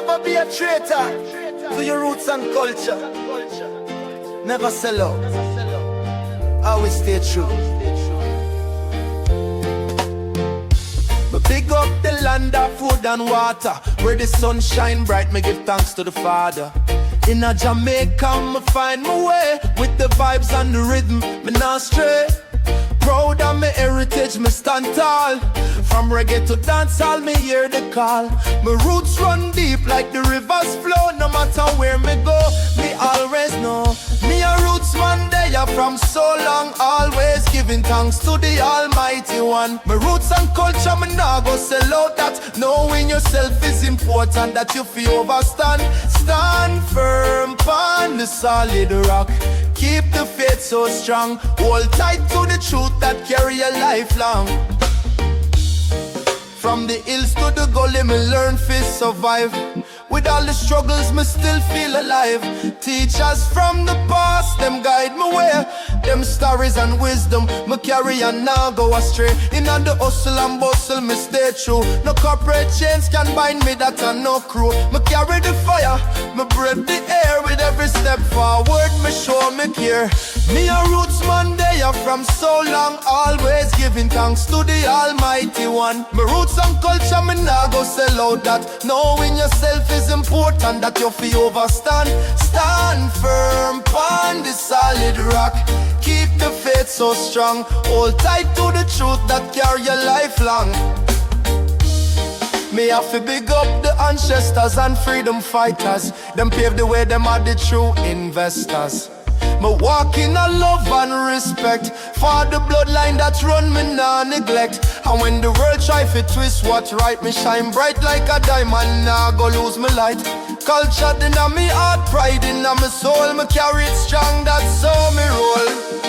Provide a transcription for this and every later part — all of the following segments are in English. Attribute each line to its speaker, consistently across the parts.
Speaker 1: Never be a traitor to your roots and culture. Never sell out. Always stay true. But big up the land of food and water, where the sun shine bright, me give thanks to the Father. In a Jamaica, me find my way, with the vibes and the rhythm, me not stray. Proud of my heritage, me stand tall. From reggae to dancehall, me hear the call. My roots run deep like the rivers flow. No matter where me go, me always know. Me a roots man, they are from so long. Always giving thanks to the Almighty One. My roots and culture, me nah go sell out that. Knowing yourself is important, that you feel overstand. Stand firm on the solid rock. Keep the faith so strong. Hold tight to the truth that carry a lifelong. From the hills to the gully, me learn to survive. With all the struggles, me still feel alive. Teachers from the past, them guide me way. Them stories and wisdom, me carry and now go astray. In all the hustle and bustle, me stay true. No corporate chains can bind me, that and no crew. Me carry the fire, me breathe the air. With every step forward, me show me care. Me a roots man, they are from so long. Always giving thanks to the Almighty One. My roots and culture, me nah go sell out that. Knowing yourself is important, that you feel overstand. Stand firm on the solid rock. Keep the faith so strong. Hold tight to the truth that carry your lifelong. Me have to big up the ancestors and freedom fighters. Them pave the way, them are the true investors. Me walk in a love and respect for the bloodline that run, me nah neglect. And when the world try to twist what right, me shine bright like a diamond, nah go lose me light. Culture in a me heart, pride in a me soul, me carry it strong, that's how me roll.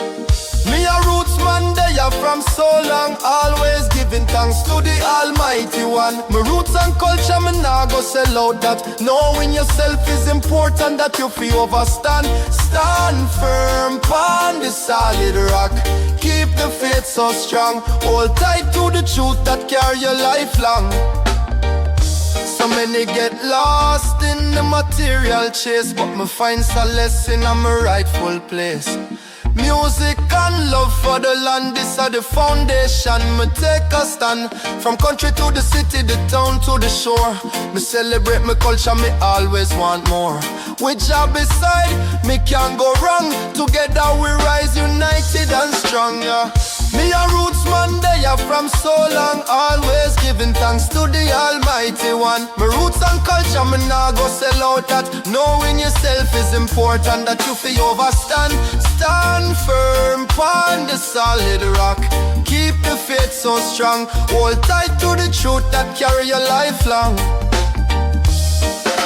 Speaker 1: Me a roots man, they are from so long. Always giving thanks to the Almighty One. My roots and culture, me nah go sell out that. Knowing yourself is important, that you feel overstand. Stand firm on the solid rock. Keep the faith so strong. Hold tight to the truth that carry your lifelong. So many get lost in the material chase, but me find solace in a my rightful place. Music and love for the land, this are the foundation. Me take a stand. From country to the city, the town to the shore. Me celebrate my culture, me always want more. With job beside, me can't go wrong. Together we rise united and strong, yeah. Me a roots man, they are from so long. Always giving thanks to the Almighty One. My roots and culture, me nah go sell out that. Knowing yourself is important, that you feel overstand. Stand firm on the solid rock. Keep the faith so strong. Hold tight to the truth that carry your lifelong.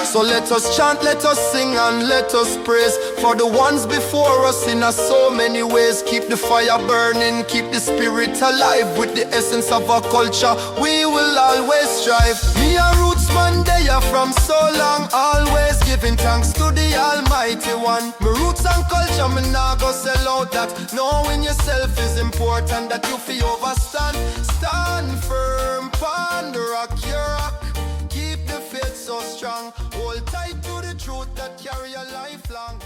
Speaker 1: So let us chant, let us sing and let us praise for the ones before us in so many ways. Keep the fire burning, keep the spirit alive. With the essence of our culture, we will always strive. Me a roots man, they are from so long. Always giving thanks to the Almighty One. My roots and culture, me nah go sell out that. Knowing yourself is important, that you feel overstand. Stand firm on the rock, your rock. Keep the faith so strong. Hold tight to the truth that carry a lifelong.